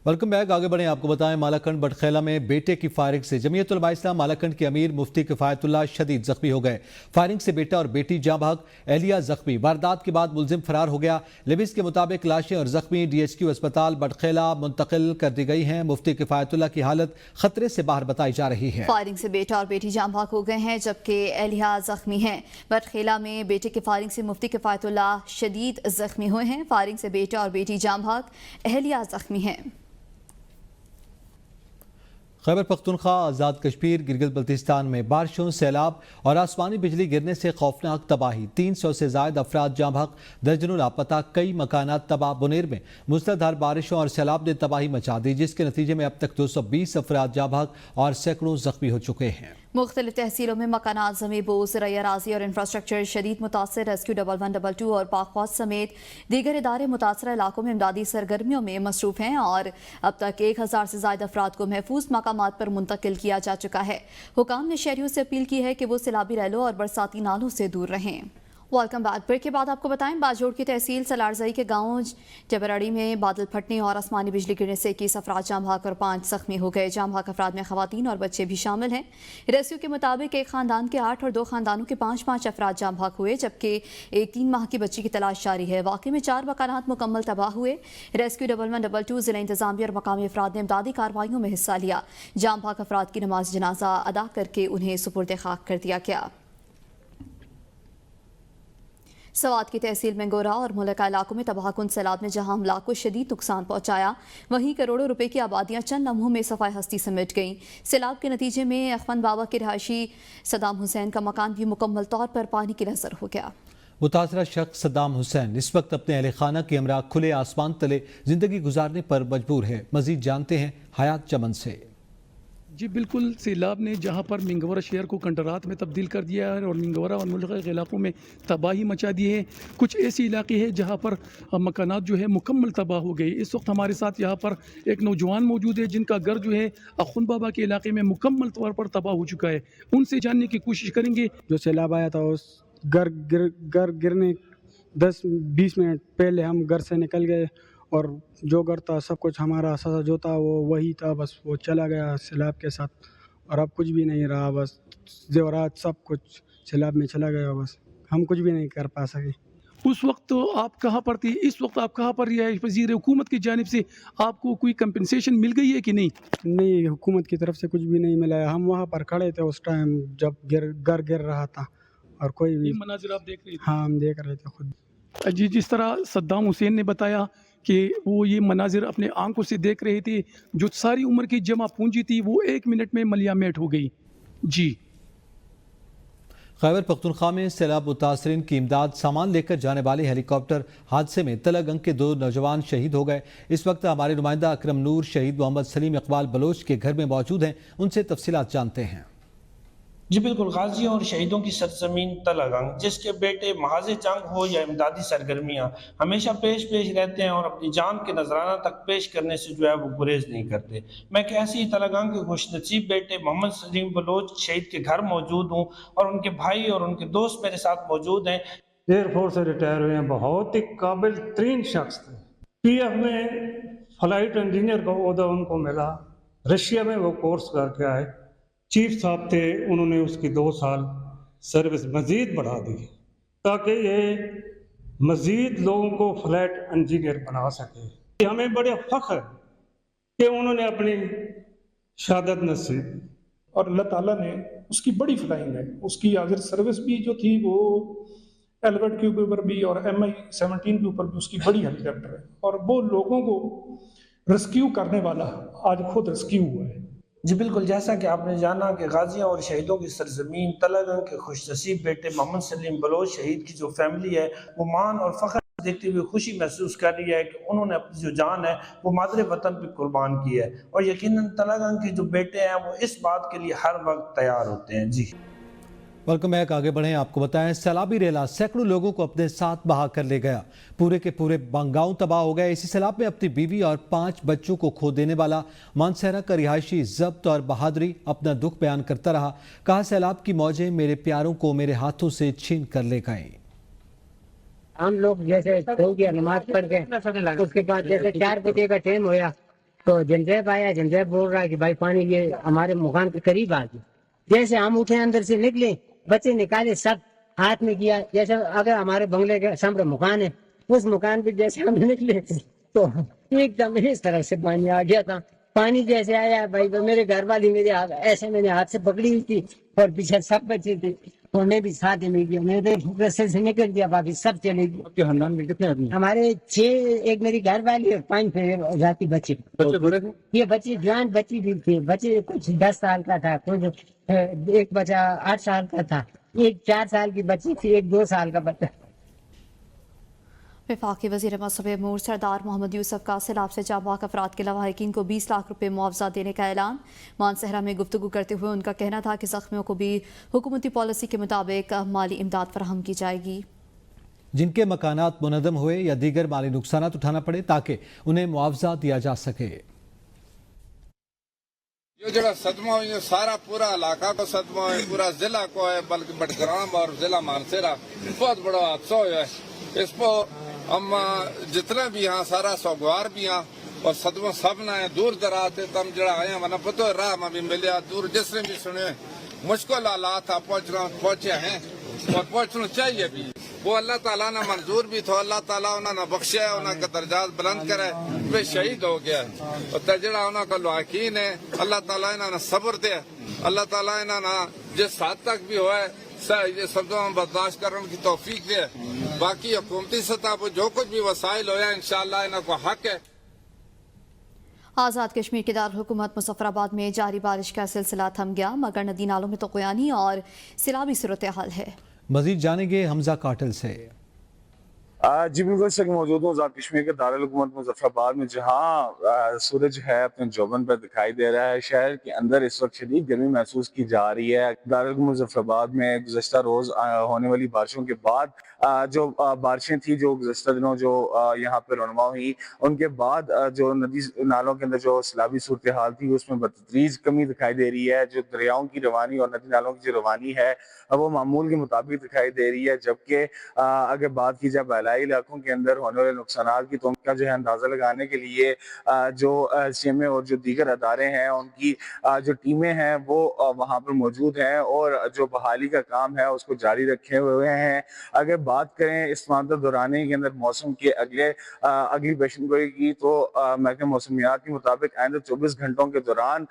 Welcome back. आगे बढ़ें, आपको बताएं मालाकंड बटखेला में बेटे की फायरिंग से जमीयत उलमा इस्लाम मालाकंड के अमीर मुफ्ती किफायतुल्लाह शदीद जख्मी हो गए। फायरिंग से बेटा और बेटी जाँ भाग, एहलिया जख्मी। वारदात के बाद मुलजिम फरार हो गया। लिबिस के मुताबिक लाशें और जख्मी DHQ अस्पताल बटखेला मुंतकिल कर दी गई हैं। मुफ्ती किफायतुल्लाह की हालत खतरे से बाहर बताई जा रही है। फायरिंग से बेटा और बेटी जाँ भाग हो गए हैं जबकि एहलिया जख्मी हैं। बटखेला में बेटे की फायरिंग से मुफ्ती किफायतुल्लाह शदीद जख्मी हुए हैं। फायरिंग से बेटा और बेटी जाँ भाग, एहलिया जख्मी हैं। खैबर पख्तूनख्वा, आज़ाद कश्मीर, गिलगित बल्तिस्तान में बारिशों, सैलाब और आसमानी बिजली गिरने से खौफनाक तबाही। 300 से ज़ायद अफराद जाँ भाग, दर्जनों लापता, कई मकानात तबाह। बुनेर में मुसलधार बारिशों और सैलाब ने तबाही मचा दी, जिसके नतीजे में अब तक 220 अफराद जाँ भाग और सैकड़ों जख्मी हो चुके हैं। मुख्तलिफ तहसीलों में मकानात, ज़मीं बोझ, ज़राई और इंफ्रास्ट्रक्चर शदीद मुतासर। रेस्क्यू 1122 और पाकफौज समेत दीगर इदारे मुतासरा इलाकों में इमदादी सरगर्मियों में मसरूफ हैं और अब तक 1000 से ज़ायद अफराद को महफूज मकामात पर मुंतकिल किया जा चुका है। हुकाम ने शहरियों से अपील की है कि वो सैलाबी रैलों और बरसाती नालों से दूर रहें। Welcome back. ब्रेक के बाद आपको बताएं, बाजोड़ की तहसील सलारजई के गांव जबराड़ी में बादल फटने और आसमानी बिजली गिरने से 21 अफराद जाँ भाग और 5 जख्मी हो गए। जाँ भाग अफराद में खवातीन और बच्चे भी शामिल हैं। रेस्क्यू के मुताबिक एक खानदान के 8 और 2 खानदानों के 5-5 अफराद जाँ भाग हुए, जबकि एक 3 माह की बच्ची की तलाश जारी है। वाक़े में 4 मकानात मुकम्मल तबाह हुए। रेस्क्यू 1122 जिला इंतजामिया और मकामी अफराद ने इमदादी कार्रवाइयों में हिस्सा लिया। जाँ भाग अफराद की नमाज जनाजा अदा करके उन्हें सुपुर्द खाक कर दिया गया। सवात की तहसील मंगोरा और मुलका इलाकों में तबाहकुन सैलाब ने जहां अमलाक को शदीद नुकसान पहुंचाया, वहीं करोड़ों रुपए की आबादियां चंद लम्हों में सफाई हस्ती समेट गईं। सैलाब के नतीजे में अखवन बाबा के रहायशी सदाम हुसैन का मकान भी मुकम्मल तौर पर पानी की नजर हो गया। मुतासरा शख्स सद्दाम हुसैन इस वक्त अपने अहल खाना के हमरा खुले आसमान तले जिंदगी गुजारने पर मजबूर है। मजीद जानते हैं हयात चमन से। जी बिल्कुल, सैलाब ने जहां पर मिंगवरा शहर को कंटरात में तब्दील कर दिया है और मिंगवरा और मुल्क के इलाकों में तबाही मचा दी है। कुछ ऐसी इलाके हैं जहां पर मकानात जो है मुकम्मल तबाह हो गई। इस वक्त हमारे साथ यहां पर एक नौजवान मौजूद है जिनका घर जो है अखुन बाबा के इलाके में मुकम्मल तौर पर तबाह हो चुका है। उनसे जानने की कोशिश करेंगे। जो सैलाब आया था उस घर गिरने 10-20 मिनट पहले हम घर से निकल गए और जो घर था सब कुछ हमारा असासा जो था वो वही था, बस वो चला गया सैलाब के साथ और अब कुछ भी नहीं रहा। बस जेवरात सब कुछ सैलाब में चला गया, बस हम कुछ भी नहीं कर पा सके। उस वक्त तो आप कहाँ पर थी? इस वक्त आप कहाँ पर रिहाइश पजीर? हुकूमत की जानिब से आपको कोई कंपनसेशन मिल गई है कि नहीं? नहीं, हुकूमत की तरफ से कुछ भी नहीं मिला है। हम वहाँ पर खड़े थे उस टाइम जब घर गिर रहा था और कोई भी मनाजिर आप देख रहे थे? हाँ, हम देख रहे थे खुद। जी, जिस तरह सद्दाम हुसैन ने बताया कि वो ये मनाजिर अपने आंखों से देख रहे थे, जो सारी उम्र की जमा पूंजी थी वो 1 मिनट में मलियामेट हो गई। जी, खैबर पख्तूनख्वा में सैलाब मुतासरीन की इमदाद सामान लेकर जाने वाले हेलीकॉप्टर हादसे में तलगंग के 2 नौजवान शहीद हो गए। इस वक्त हमारे नुमाइंदा अकरम नूर शहीद मोहम्मद सलीम इकबाल बलोच के घर में मौजूद हैं। उनसे तफसीलात जानते हैं। जी बिल्कुल, गाजियों और शहीदों की सरजमीन तलगंग, जिसके बेटे महाज जंग हो या इमदादी सरगर्मियाँ हमेशा पेश रहते हैं और अपनी जान के नजराना तक पेश करने से जो है वो गुरेज नहीं करते। मैं एक ऐसी तलगंग के खुशनसीब बेटे मोहम्मद सलीम बलोच शहीद के घर मौजूद हूँ और उनके भाई और उनके दोस्त मेरे साथ मौजूद हैं। एयरफोर्स से रिटायर हुए हैं, बहुत ही काबिल तरीन शख्स थे। PF में फ्लाइट इंजीनियर का ओहदा उनको मिला, रशिया में वो कोर्स करके आए। चीफ साहब थे, उन्होंने उसकी 2 साल सर्विस मज़ीद बढ़ा दी ताकि ये मज़ीद लोगों को फ्लाइट इंजीनियर बना सके। हमें बड़े फ़ख्र कि उन्होंने अपनी शहादत नसीब और अल्लाह ताला ने उसकी बड़ी फ्लाइंग है। उसकी आखिर सर्विस भी जो थी वो एल्बर्ट के ऊपर भी और MI-17 के ऊपर भी उसकी बड़ी हेलीकॉप्टर है और वो लोगों को रेस्क्यू करने वाला आज खुद रेस्क्यू हुआ है। जी बिल्कुल, जैसा कि आपने जाना कि गाजियों और शहीदों की सरजमीन तलगंग के खुशनसीब बेटे मोहम्मद सलीम बलोच शहीद की जो फैमिली है वो मान और फ़ख्र देखते हुए खुशी महसूस कर रही है कि उन्होंने अपनी जो जान है वो मादरे वतन पे कुर्बान की है और यकीनन तलगंग के जो बेटे हैं वो इस बात के लिए हर वक्त तैयार होते हैं। जी वेलकम बैक। आगे बढ़ें, आपको बताएं सैलाबी रेला सैकड़ों लोगों को अपने साथ बहा कर ले गया। पूरे के पूरे गांव तबाह हो गए। इसी सैलाब में अपनी बीवी और 5 बच्चों को खो देने वाला मानसहरा का रिहायशी जब्त और बहादुरी अपना दुख बयान करता रहा। कहा, सैलाब की मौजें मेरे प्यारों को मेरे हाथों से छीन कर ले गए। हम लोग जैसे सो गया, नमाज पढ़ के उसके बाद जैसे 4 बजे का टाइम होया تو جنریب آیا, جنریب بول رہا ہے کہ بھائی پانی یہ ہمارے مکان کے قریب آ گیا. جیسے ہم اٹھے اندر سے نکلے, بچے نکالے, سب ہاتھ میں کیا, جیسے اگر ہمارے بنگلے کے سامنے مکان ہے, اس مکان پہ جیسے ہم نکلے تو ایک دم اس طرح سے پانی آ گیا تھا. پانی جیسے آیا بھائی, میرے گھر والی میرے ایسے میں نے ہاتھ سے پکڑی ہوئی تھی, اور پیچھے سب بچے تھے, تو میں بھی ساتھ میں گیا, میں نے رستے سے نکل دیا, باقی سب چلے گئے. آپ کے خاندان میں کتنے آدمی ہیں؟ ہمارے 6, ایک میری گھر والی اور 5 ذاتی بچے. بچے بڑے تھے؟ یہ بچے جوان بچی بھی تھے. بچے کچھ 10 سال کا تھا, کچھ ایک بچہ 8 سال کا تھا, ایک 4 سال کی بچی تھی, ایک 2 سال کا بچہ. وفاقی وزیر مصوبہ امور سردار محمد یوسف کا سیلاب سے جاں بحق افراد کے لواحقین کو 20 لاکھ روپے معاوضہ دینے کا اعلان. مانسہرہ میں گفتگو کرتے ہوئے ان کا کہنا تھا کہ زخمیوں کو بھی حکومتی پالیسی کے مطابق مالی امداد فراہم کی جائے گی. جن کے مکانات منہدم ہوئے یا دیگر مالی نقصانات اٹھانا پڑے تاکہ انہیں معاوضہ دیا جا سکے. یہ جڑا صدمہ ہوئی ہے سارا پورا علاقہ کو صدمہ ہے, پورا ضلع کو ہے, بلکہ بٹگرام اور ضلع مانسہرہ بہت بڑا حادثہ ہوا ہے. اس کو ہم جتنے بھی ہاں سارا سوگوار بھی ہاں اور صدمہ سب نہ ہے. دور دراز سے تم جڑا آئے ہیں پتہ راہ میں بھی ملیا, دور جس نے بھی سنے مشکل حالات تھا پہنچے ہیں اور پہنچنا چاہیے بھی. وہ اللہ تعالیٰ نے منظور بھی تھا, اللہ تعالیٰ انہوں نے بخشا ہے, انہوں کا درجات بلند کرے, وہ شہید ہو گیا ہے. اور تجڑا انہوں کا لواحقین ہے, اللہ تعالیٰ انہوں نے صبر دے, اللہ تعالیٰ انہوں نے جس حد تک بھی ہوئے یہ سب برداشت کرنے کی توفیق دے. باقی حکومتی سطح پر جو کچھ بھی وسائل ہویا انشاءاللہ انہوں کو حق ہے. آزاد کشمیر کے دارالحکومت مظفر آباد میں جاری بارش کا سلسلہ تھم گیا, مگر ندی نالوں میں طغیانی اور سیلابی صورتحال ہے. مزید جانیں گے حمزہ کاٹل سے. جی بالکل اس وقت موجود ہوں آزاد کشمیر کے دارالحکومت مظفر آباد میں, جہاں سورج ہے اپنے جوبن پر دکھائی دے رہا ہے. شہر کے اندر اس وقت شدید گرمی محسوس کی جا رہی ہے. دارالحکومت مظفر آباد میں گزشتہ روز ہونے والی بارشوں کے بعد جو بارشیں تھیں جو گزشتہ دنوں جو یہاں پہ رونما ہوئی, ان کے بعد جو ندی نالوں کے اندر جو سیلابی صورتحال تھی اس میں بتدریج کمی دکھائی دے رہی ہے. جو دریاؤں کی روانی اور ندی نالوں کی جو روانی ہے وہ معمول کے مطابق دکھائی دے رہی ہے. جبکہ اگر بات کی جائے بالائی علاقوں کے اندر ہونے والے نقصانات کی تو ان کا جو ہے اندازہ لگانے کے لیے جو CMA اور جو دیگر ادارے ہیں ان کی جو ٹیمیں ہیں وہ وہاں پر موجود ہیں اور جو بحالی کا کام ہے اس کو جاری رکھے ہوئے ہیں. اگر بات کریں اس مادہ دورانی کے اندر موسم کے اگلی پیشن گوئی کی تو محکمہ موسمیات کے مطابق آئندہ 24 گھنٹوں کے دوران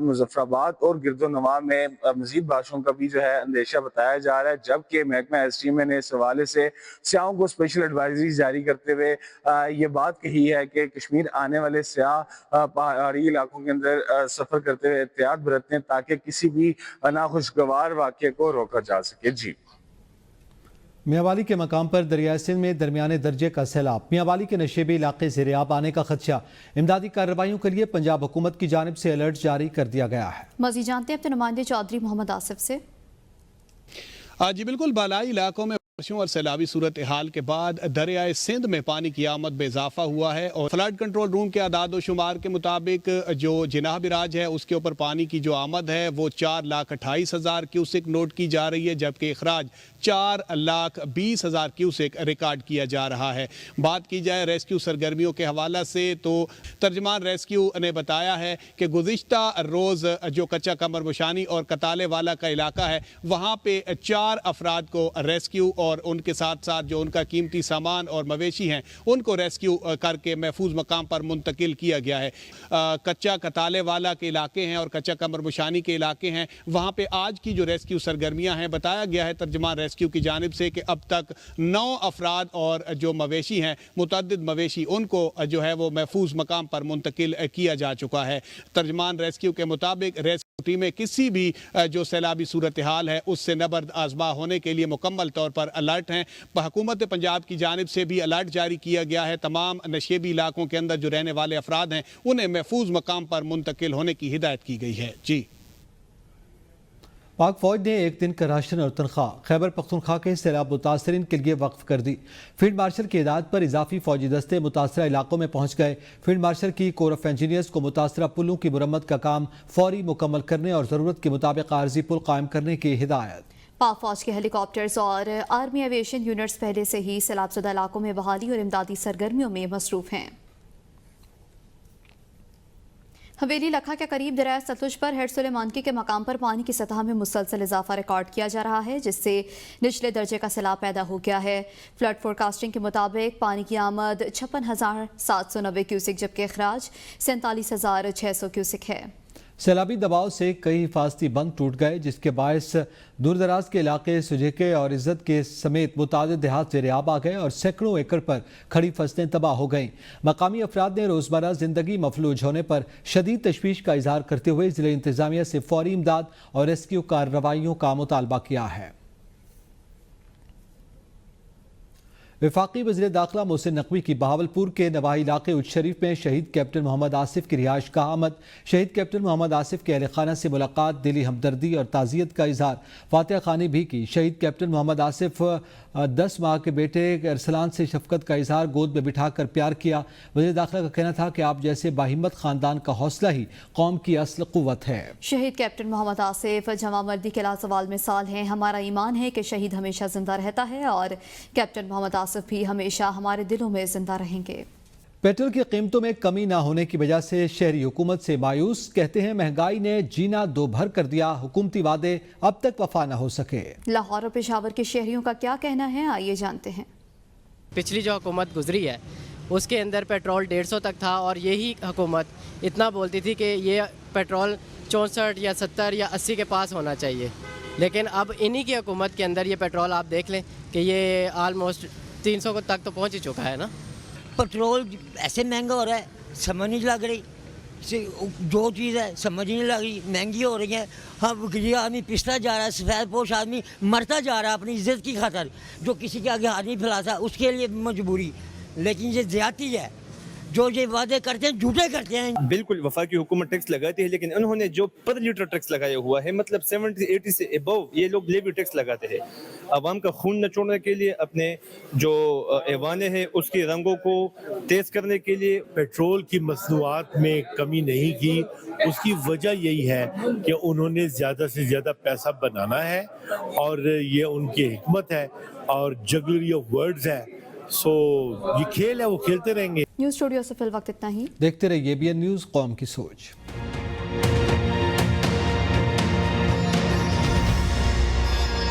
مظفر آباد اور گرد و نواح میں مزید بارشوں کا بھی جو ہے اندیشہ بتایا جا رہا ہے. جبکہ محکمہ SDMA نے اس حوالے سے سیاحوں کو اسپیشل ایڈوائزری جاری کرتے ہوئے یہ بات کہی ہے کہ کشمیر آنے والے سیاح پہاڑی علاقوں کے اندر سفر کرتے ہوئے احتیاط برتیں تاکہ کسی بھی ناخوشگوار واقعے کو روکا جا سکے. جی میاں والی کے مقام پر دریائے سندھ میں درمیانے درجے کا سیلاب. میاں والی کے نشیبی علاقے زیر آب آنے کا خدشہ. امدادی کارروائیوں کے لیے پنجاب حکومت کی جانب سے الرٹ جاری کر دیا گیا ہے. مزید جانتے ہیں اپنے نمائندے چودھری محمد آصف سے. جی بالکل, بالائی علاقوں میں بارشوں اور سیلابی صورتحال کے بعد دریائے سندھ میں پانی کی آمد میں اضافہ ہوا ہے اور فلڈ کنٹرول روم کے اعداد و شمار کے مطابق جو جناح براج ہے اس کے اوپر پانی کی جو آمد ہے وہ 4,28,000 کیوسک نوٹ کی جا رہی ہے, جبکہ اخراج 4,20,000 کیوسک ریکارڈ کیا جا رہا ہے. بات کی جائے ریسکیو سرگرمیوں کے حوالہ سے تو ترجمان ریسکیو نے بتایا ہے کہ گزشتہ روز جو کچا کمر بشانی اور کتالے والا کا علاقہ ہے وہاں پہ 4 افراد کو ریسکیو اور ان کے ساتھ ساتھ جو ان کا قیمتی سامان اور مویشی ہیں ان کو ریسکیو کر کے محفوظ مقام پر منتقل کیا گیا ہے. کچا کتالے والا کے علاقے ہیں اور کچا کمر بشانی کے علاقے ہیں, وہاں پہ آج کی جو ریسکیو سرگرمیاں ہیں بتایا گیا ہے ترجمان ریسکیو کی جانب سے کہ اب تک 9 افراد اور جو مویشی ہیں متعدد مویشی ان کو جو ہے وہ محفوظ مقام پر منتقل کیا جا چکا ہے. ترجمان ریسکیو کے مطابق ریسکیو ٹیمیں کسی بھی جو سیلابی صورتحال ہے اس سے نبرد آزما ہونے کے لیے مکمل طور پر الرٹ ہیں. حکومت پنجاب کی جانب سے بھی الرٹ جاری کیا گیا ہے. تمام نشیبی علاقوں کے اندر جو رہنے والے افراد ہیں انہیں محفوظ مقام پر منتقل ہونے کی ہدایت کی گئی ہے. جی پاک فوج نے ایک دن کا راشن اور تنخواہ خیبر پختونخوا کے سیلاب متاثرین کے لیے وقف کر دی. فیلڈ مارشل کی ہدایت پر اضافی فوجی دستے متاثرہ علاقوں میں پہنچ گئے. فیلڈ مارشل کی کور آف انجینئرز کو متاثرہ پلوں کی مرمت کا کام فوری مکمل کرنے اور ضرورت کے مطابق عارضی پل قائم کرنے کی ہدایت. پاک فوج کے ہیلی کاپٹرز اور آرمی ایویشن یونٹس پہلے سے ہی سیلاب زدہ علاقوں میں بحالی اور امدادی سرگرمیوں میں مصروف ہیں. हवेली लखा के करीब दरिया सतलुज पर हेड सुलेमानकी के मकाम पर पानी की सतह में मुसलसल इजाफा रिकॉर्ड किया जा रहा है, जिससे निचले दर्जे का सैलाब पैदा हो गया है। फ्लड फोरकास्टिंग के मुताबिक पानी की आमद 56,790 क्यूसिक जबकि अखराज 47,600 क्यूसिक है। सैलाबी दबाव से कई हिफाजती बंद टूट गए, जिसके बायस दूर दराज के इलाके सुजेके और इज्जत के समेत मुतादिद देहात ज़ेर-ए-आब आ गए और सैकड़ों एकड़ पर खड़ी फसलें तबाह हो गईं। मकामी अफराद ने रोज़मर्रा ज़िंदगी मफलूज होने पर शदीद तशवीश का इजहार करते हुए ज़िले इंतज़ामिया से फौरी इमदाद और रेस्क्यू कार्रवाइयों का मुतालबा किया है। वफाकी वज़ीर दाखिला मोहसिन नकवी की बहावलपुर के नवाही इलाके उच्च शरीफ में शहीद कैप्टन मोहम्मद आसिफ की रिहाइश का आमद। शहीद कैप्टन मोहम्मद आसिफ के अहल खाना से मुलाकात, दिली हमदर्दी और ताज़ियत का इजहार फातिहा खानी भी की। शहीद कैप्टन मोहम्मद आसिफ 10 माह के बेटे अरसलान से शफकत का इजहार, गोद में बिठाकर प्यार किया। वज़ीर दाखिला का कहना था कि आप जैसे बाहिम्मत खानदान का हौसला ही कौम की असल कुव्वत है। शहीद कैप्टन मोहम्मद आसिफ जमा मर्दी के लाजवाल मिसाल हैं। हमारा ईमान है कि शहीद हमेशा जिंदा रहता है और कैप्टन मोहम्मद आसिफ भी हमेशा हमारे दिलों में जिंदा रहेंगे। पेट्रोल की कीमतों में कमी न होने की वजह से शहरी हुकूमत से मायूस। कहते हैं महंगाई ने जीना दो भर कर दिया, हुकूमती वादे अब तक वफा न हो सके। लाहौर और पेशावर के शहरियों का क्या कहना है, आइए जानते हैं। पिछली जो हुकूमत गुजरी है उसके अंदर पेट्रोल 150 तक था और यही हुकूमत इतना बोलती थी कि ये पेट्रोल 64 या 70 या 80 के पास होना चाहिए, लेकिन अब इन्हीं की हुकूमत के अंदर ये पेट्रोल आप देख लें कि ये आलमोस्ट 300 तक तो पहुंच ही चुका है ना। पेट्रोल ऐसे महंगा हो रहा है, समझ नहीं लग रही, जो चीज़ है समझ नहीं लग रही, महंगी हो रही है। हम गरीब आदमी पिसता जा रहा है, सफ़ेद पोश आदमी मरता जा रहा है अपनी इज्जत की खातिर, जो किसी के आगे हाथ नहीं फैलाता उसके लिए मजबूरी। लेकिन ये ज़्यादती है, जो ये वादे करते हैं झूठे करते हैं। बिल्कुल वफाकी हुकूमत टैक्स लगाती है, लेकिन उन्होंने जो पर लीटर टैक्स लगाया हुआ है, मतलब 70-80 से अबव ये लोग लेवी टैक्स लगाते हैं। आवाम का खून नचोड़ने के लिए, अपने जो ऐवाने हैं उसके रंगों को तेज करने के लिए। पेट्रोल की मसनूआत में कमी नहीं की, उसकी वजह यही है कि उन्होंने ज़्यादा से ज़्यादा पैसा बनाना है और ये उनकी हिकमत है और जगलरी ऑफ वर्ड्स है। सो ये खेल है, वो खेलते रहेंगे। न्यूज़ स्टूडियो से फिल वक्त इतना ही। देखते रहिए ABN न्यूज़, कौम की सोच।